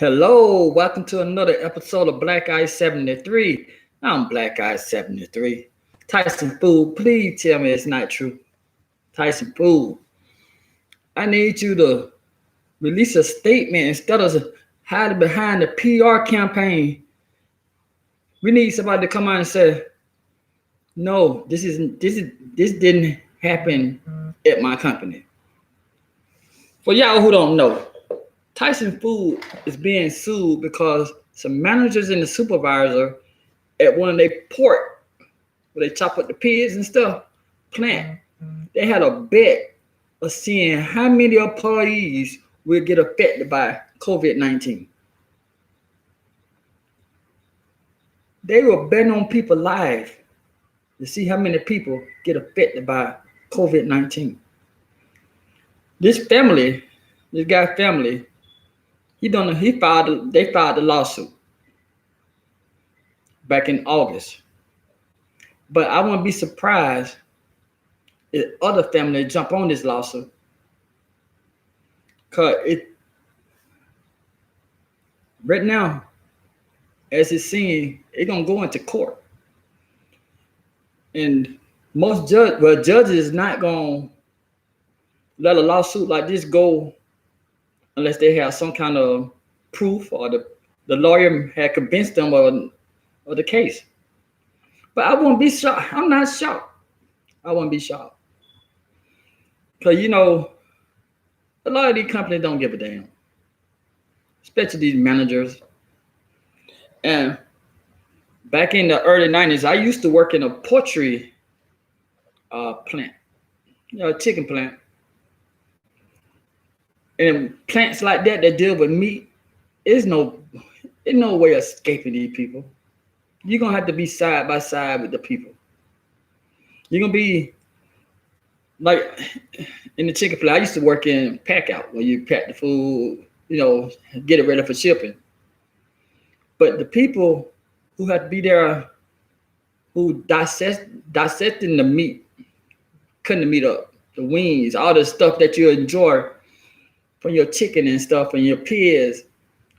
Hello, welcome to another episode of Black Eye 73. I'm Black Eye 73. Tyson Food, please tell me it's not true. Tyson Food, I need you to release a statement instead of hiding behind the PR campaign. We need somebody to come out and say, no, this didn't happen at my company. For y'all who don't know, Tyson Food is being sued because some managers and the supervisor at one of their port where they chop up the pigs and stuff plant. They had a bet of seeing how many employees will get affected by COVID-19. They were betting on people's lives to see how many people get affected by COVID-19. This family, this guy's family, they filed the lawsuit back in August. But I wouldn't be surprised if other families jump on this lawsuit. Cause right now, as it's seen, it's gonna go into court. And judges is not gonna let a lawsuit like this go unless they have some kind of proof or the lawyer had convinced them of the case. But I won't be shocked. I'm not shocked. I won't be shocked. Because, a lot of these companies don't give a damn, especially these managers. And back in the early 90s, I used to work in a poultry plant, a chicken plant. And plants like that deal with meat, there's no way of escaping these people. You're going to have to be side by side with the people. You're going to be like in the chicken plant. I used to work in pack out where you pack the food, get it ready for shipping. But the people who have to be there, who dissecting the meat, cutting the meat up, the wings, all the stuff that you enjoy from your chicken and stuff and your pigs.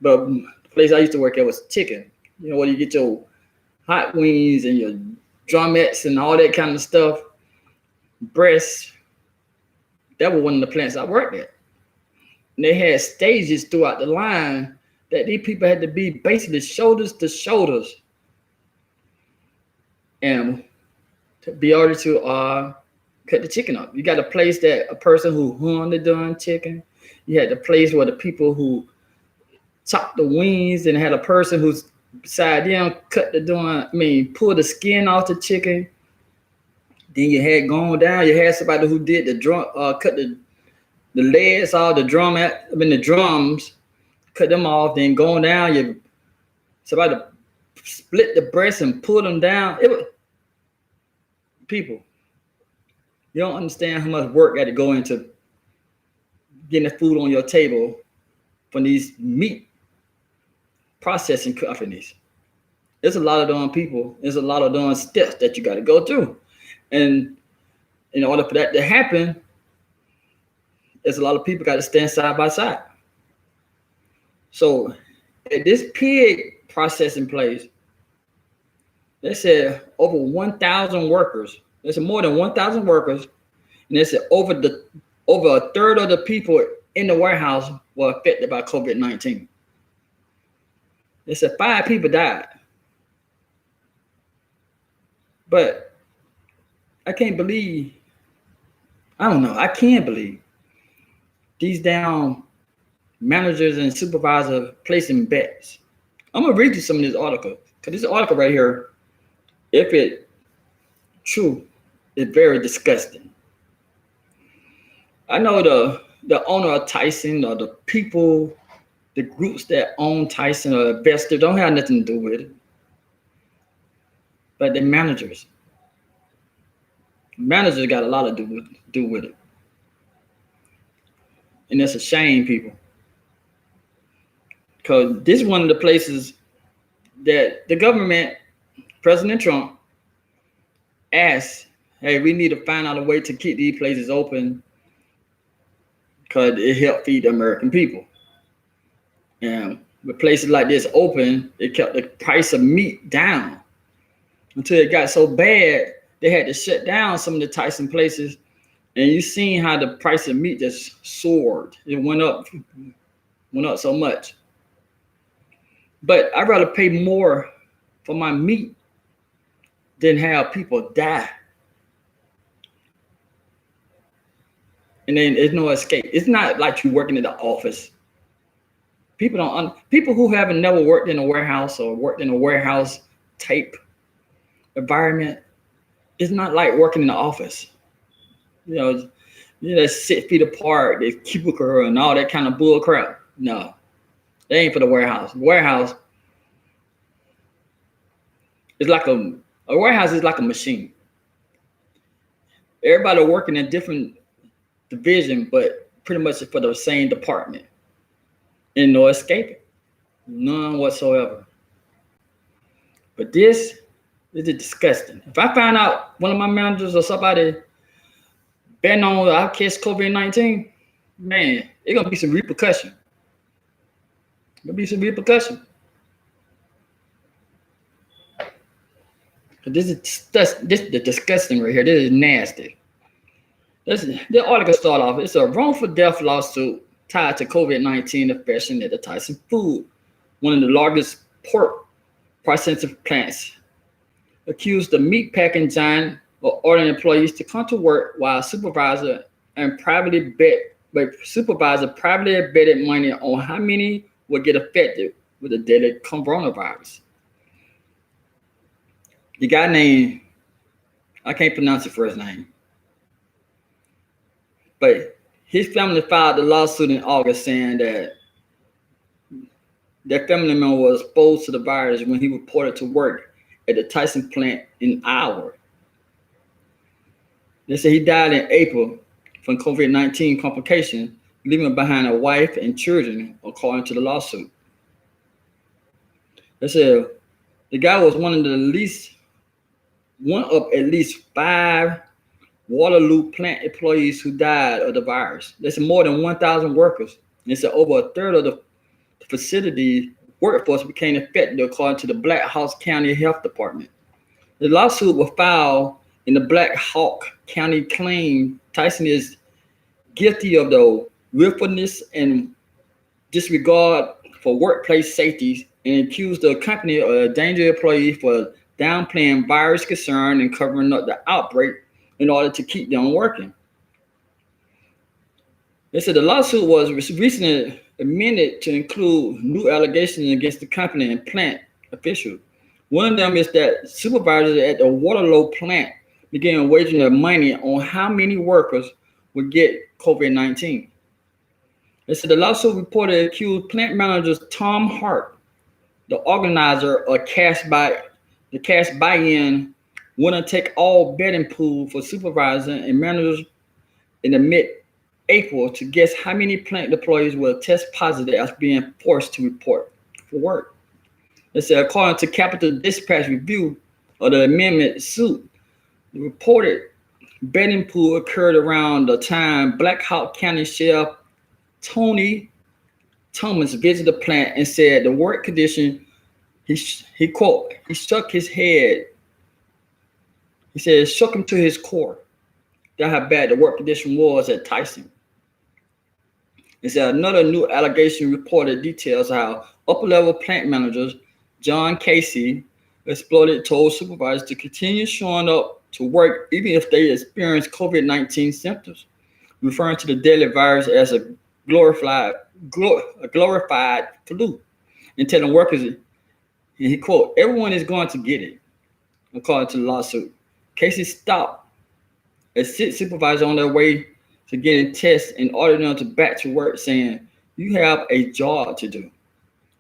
But the place I used to work at was chicken. Where you get your hot wings and your drumettes and all that kind of stuff, breasts. That was one of the plants I worked at. And they had stages throughout the line that these people had to be basically shoulders to shoulders. And to be able to cut the chicken up. You got a place that a person who hung the done chicken. You had the place where the people who chopped the wings and had a person who's beside them pull the skin off the chicken. Then you had gone down, you had somebody who did the drum, cut the legs off the the drums, cut them off, then going down, somebody split the breasts and pull them down. People, you don't understand how much work got to go into getting the food on your table from these meat processing companies. There's a lot of them people. There's a lot of them steps that you got to go through. And in order for that to happen, there's a lot of people got to stand side by side. So at this pig processing place, they said over 1,000 workers. They said more than 1,000 workers. And they said over a third of the people in the warehouse were affected by COVID-19. They said 5 people died. But I can't believe these down managers and supervisors placing bets. I'm going to read you some of this article. Because this article right here, if it's true, is very disgusting. I know the owner of Tyson or the people, the groups that own Tyson or investors don't have nothing to do with it. But the managers got a lot to do with it. And it's a shame, people. Because this is one of the places that the government, President Trump, asked, hey, we need to find out a way to keep these places open because it helped feed the American people. And With places like this open, it kept the price of meat down until it got so bad they had to shut down some of the Tyson places. And you seen how the price of meat just soared. It went up so much. But I'd rather pay more for my meat than have people die. And then there's no escape. It's not like you working in the office. People who haven't never worked in a warehouse or worked in a warehouse type environment, it's not like working in the office. That's 6 feet apart, there's cubicle and all that kind of bull crap. No, that ain't for the warehouse. The warehouse is like a warehouse is like a machine. Everybody working in different division, but pretty much for the same department. And no escaping. None whatsoever. But this is disgusting. If I find out one of my managers or somebody betting on I catch COVID-19, man, it's gonna be some repercussion. This is the disgusting right here. This is nasty. The article start off. It's a wrongful death lawsuit tied to COVID-19 infection at the Tyson Foods, one of the largest pork processing plants, accused the meat packing giant of ordering employees to come to work while supervisor privately betted money on how many would get affected with the deadly coronavirus. The guy named, I can't pronounce his first name, but his family filed a lawsuit in August saying that their family member was exposed to the virus when he reported to work at the Tyson plant in Iowa. They said he died in April from COVID-19 complications, leaving behind a wife and children, according to the lawsuit. They said the guy was one of at least 5 Waterloo plant employees who died of the virus. They said more than 1,000 workers. They said over a third of the facility workforce became affected, according to the Black Hawk County Health Department. The lawsuit was filed in the Black Hawk County claim Tyson is guilty of the willfulness and disregard for workplace safety and accused the company of endangering employees for downplaying virus concern and covering up the outbreak in order to keep them working. They said the lawsuit was recently amended to include new allegations against the company and plant officials. One of them is that supervisors at the Waterloo plant began wagering their money on how many workers would get COVID-19. They said the lawsuit reported accused plant managers Tom Hart, the organizer of the cash buy-in winner take all betting pool for supervisors and managers in the mid-April to guess how many plant employees will test positive as being forced to report for work. They said according to Capital Dispatch review of the amendment suit, the reported betting pool occurred around the time Black Hawk County Sheriff Tony Thomas visited the plant and said the work condition, he quote, he shook his head. He said it shook him to his core. That's how bad the work condition was at Tyson. He said another new allegation reported details how upper-level plant managers John Casey told supervisors to continue showing up to work even if they experience COVID-19 symptoms, referring to the deadly virus as a glorified flu, and telling workers, and he quote, everyone is going to get it, according to the lawsuit. Casey stopped a 6 supervisors on their way to getting tests and ordered them to back to work, saying, you have a job to do.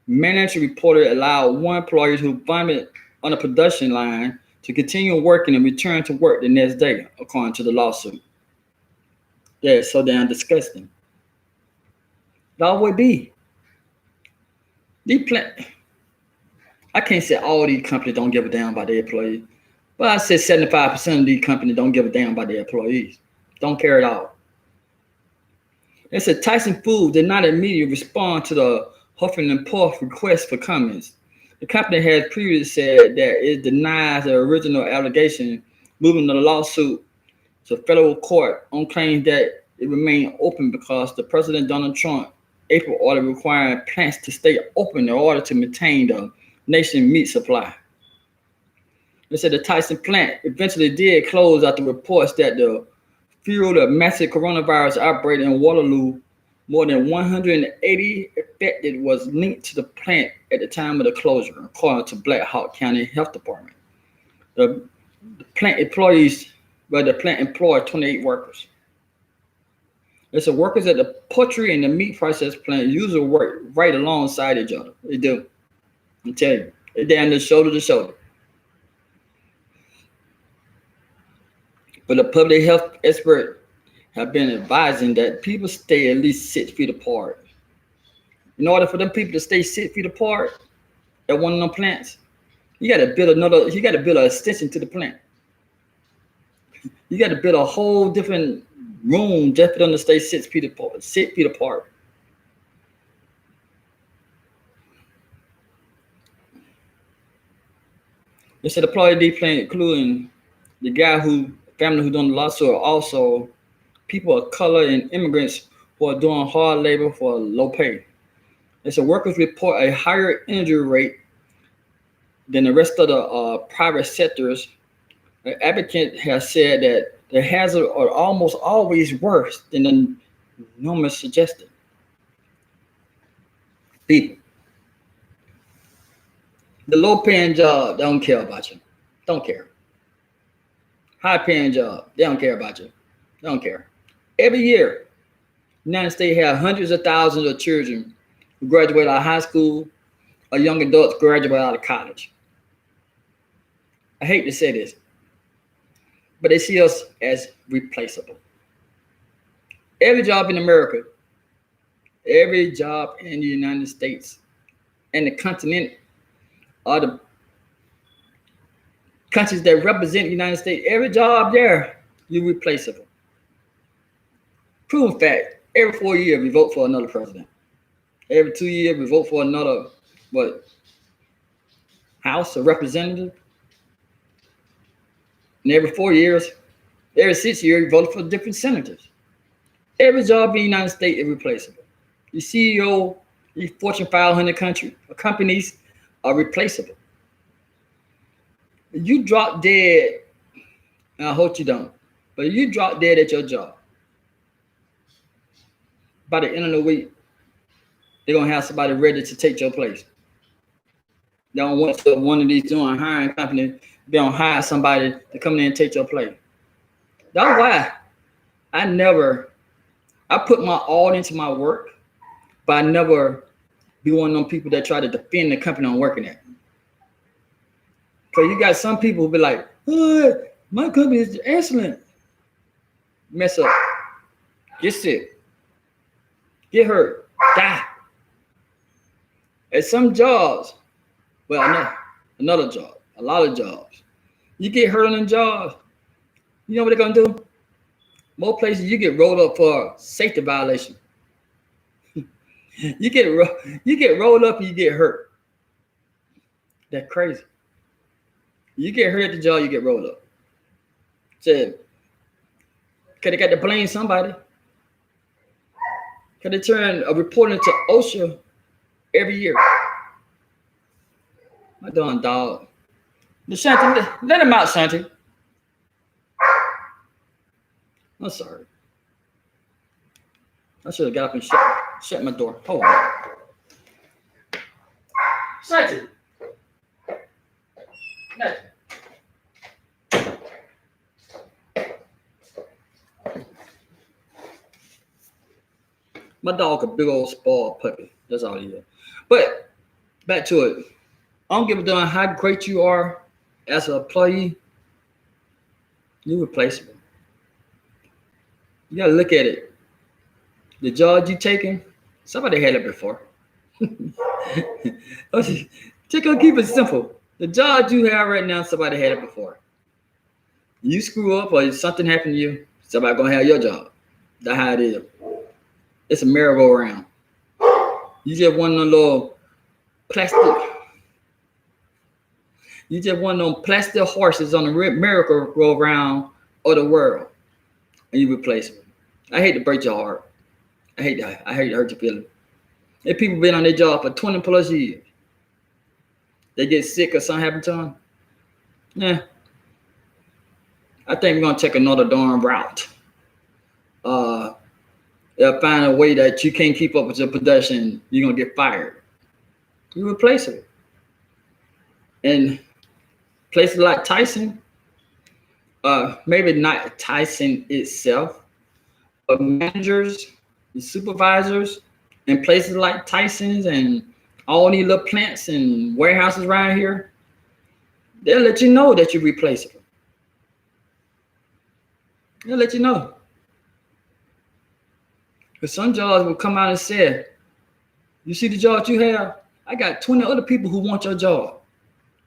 Manager reported allowed 1 employee who vomited on a production line to continue working and return to work the next day, according to the lawsuit. Yeah, it's so damn disgusting. That would be. I can't say all these companies don't give a damn about their employees, but I said 75% of these companies don't give a damn about their employees. Don't care at all. They said Tyson Foods did not immediately respond to the Huffing and Puff request for comments. The company has previously said that it denies the original allegation, moving the lawsuit to federal court on claims that it remained open because the President Donald Trump April order requiring plants to stay open in order to maintain the nation's meat supply. They said the Tyson plant eventually did close after reports that the fueled a massive coronavirus outbreak in Waterloo. More than 180 affected was linked to the plant at the time of the closure, according to Black Hawk County Health Department. The plant employed 28 workers. They said workers at the poultry and the meat process plant usually work right alongside each other. They do. I tell you, they're down there shoulder to shoulder. But the public health expert have been advising that people stay at least 6 feet apart. In order for them people to stay 6 feet apart at one of them plants, you got to build an extension to the plant. You got to build a whole different room just for them to stay 6 feet apart. 6 feet apart. They said the employee plant, including the family who done the lawsuit, are also people of color and immigrants who are doing hard labor for low pay. They said workers report a higher injury rate than the rest of the private sectors. The advocate has said that the hazards are almost always worse than the numbers suggested. People, the low-paying job, they don't care about you. Don't care. High-paying job, they don't care about you. They don't care. Every year, the United States has hundreds of thousands of children who graduate out of high school or young adults graduate out of college. I hate to say this, but they see us as replaceable. Every job in America, every job in the United States and the continent are the countries that represent the United States. Every job there, you're replaceable. Proven fact, every 4 years we vote for another president. Every 2 years we vote for another, House of Representatives. And every 4 years, every 6 years, we vote for different senators. Every job in the United States is replaceable. The CEO, these Fortune 500 companies are replaceable. You drop dead, and I hope you don't, but you drop dead at your job, by the end of the week, they're going to have somebody ready to take your place. They don't want to, one of these doing hiring companies, they don't hire somebody to come in and take your place. That's why I put my all into my work, but I never be one of them people that try to defend the company I'm working at. Because you got some people who be like, oh, my company is excellent. Mess up. Get sick. Get hurt, die. At some jobs, another job, a lot of jobs, you get hurt on them jobs, you know what they're gonna do? Most places you get rolled up for a safety violation. you get rolled up and you get hurt. That's crazy. You get hurt at the job, you get rolled up. Said, cause they got to blame somebody. Cause they turn a report into OSHA every year. My darn dog. Shanti, let him out, Shanti. I'm sorry. I should have got up and shut my door. Hold on. Shanti. Nothing. My dog a big old spoiled puppy. That's all he is. But back to it. I don't give a damn how great you are as an employee. You're replaceable. You gotta look at it. The job you taking, somebody had it before. Just gonna keep it simple. The job you have right now, somebody had it before. You screw up or something happened to you, somebody gonna have your job. That's how it is. It's a merry-go-round. You just want a little plastic. You just want them plastic horses on the merry-go-round of the world, and you replace them. I hate to break your heart. I hate that. I hate to hurt your feelings. If people been on their job for 20 plus years, they get sick or something happen to them, yeah, I think we're gonna take another darn route. They'll find a way that you can't keep up with your production. You're gonna get fired. You replace it. And places like Tyson, maybe not Tyson itself, but managers and supervisors in places like Tyson's and all these little plants and warehouses around here, they'll let you know that you're replaceable. They'll let you know. Because some jobs will come out and say, you see the job you have? I got 20 other people who want your job.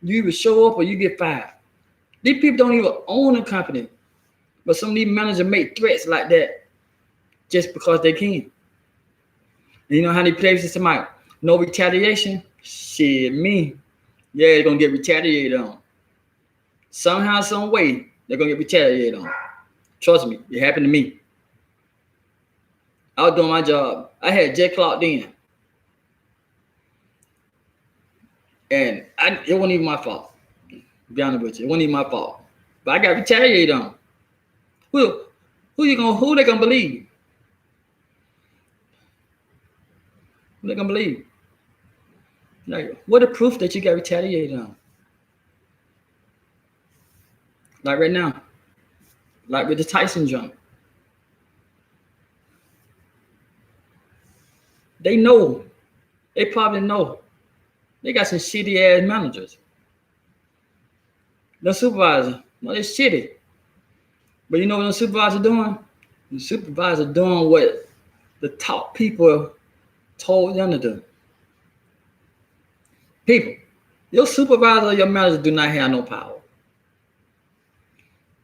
You either show up or you get fired. These people don't even own a company. But some of these managers make threats like that just because they can. And you know how they places somebody, no retaliation? Shit, me. Yeah, they're going to get retaliated on. Somehow, some way, they're going to get retaliated on. Trust me, it happened to me. I was doing my job. I had jet clocked in. And it wasn't even my fault. To be honest with you, it wasn't even my fault. But I got retaliated on. Who they gonna believe? Who they gonna believe? Like, what the proof that you got retaliated on? Like right now. Like with the Tyson jump. They know. They probably know. They got some shitty ass managers. The supervisor, no, they're shitty. But you know what the supervisor doing? The supervisor doing what the top people told them to do. People, your supervisor or your manager do not have no power.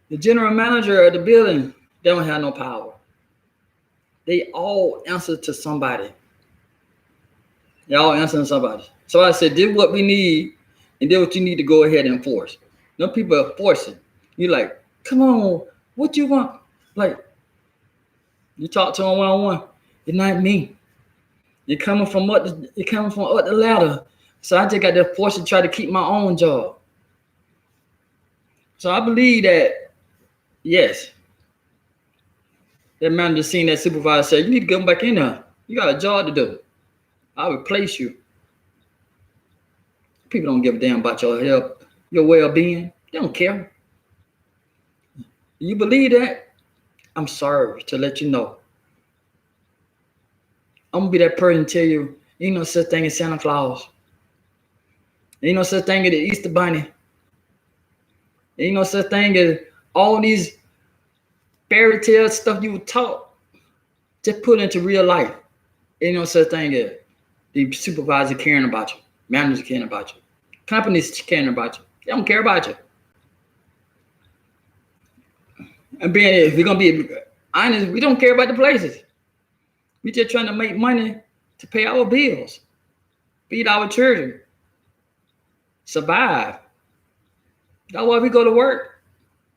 The general manager of the building, they don't have no power. They all answer to somebody. They all answer to somebody. So I said, this is what we need, and this is what you need to go ahead and enforce. No people are forcing. You're like, come on, what you want? Like, you talk to them one-on-one. It's not me. You're coming from up the ladder. So I just got to force to try to keep my own job. So I believe that, yes, that manager seen that supervisor said, you need to come back in there. You got a job to do. I'll replace you. People don't give a damn about your health, your well-being. They don't care. You believe that? I'm sorry to let you know. I'm going to be that person to tell you, ain't no such thing as Santa Claus. Ain't no such thing as the Easter Bunny. Ain't no such thing as all these fairy tale stuff you were taught. Just put into real life. Ain't no such thing as the supervisor caring about you. Managers caring about you. Companies caring about you. They don't care about you. And if we're going to be honest, we don't care about the places. We're just trying to make money to pay our bills, feed our children, survive. That's why we go to work.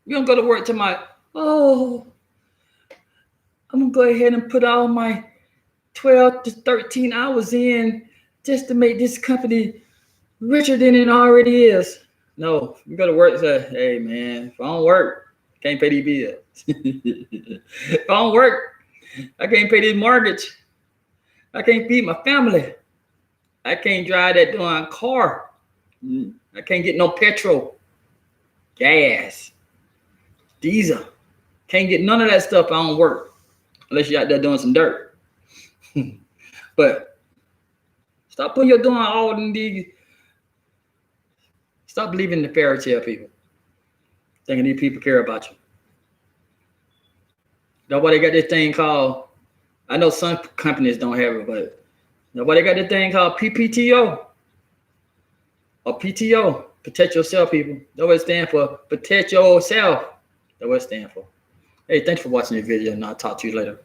We don't go to work to I'm going to go ahead and put all my 12 to 13 hours in just to make this company richer than it already is. No, we go to work and say, hey, man, if I don't work, can't pay these bills. If I don't work, I can't pay this mortgage. I can't feed my family. I can't drive that darn car. I can't get no petrol, gas, diesel. Can't get none of that stuff if I don't work, unless you're out there doing some dirt. But stop putting your doing all in these. Stop believing the fairy tale people. Thinking these people care about you. Nobody got this thing called, I know some companies don't have it, but nobody got this thing called PPTO or PTO. Protect yourself, people. That's what it stands for. Protect yourself. That's what it stands for. Hey, thanks for watching this video, and I'll talk to you later.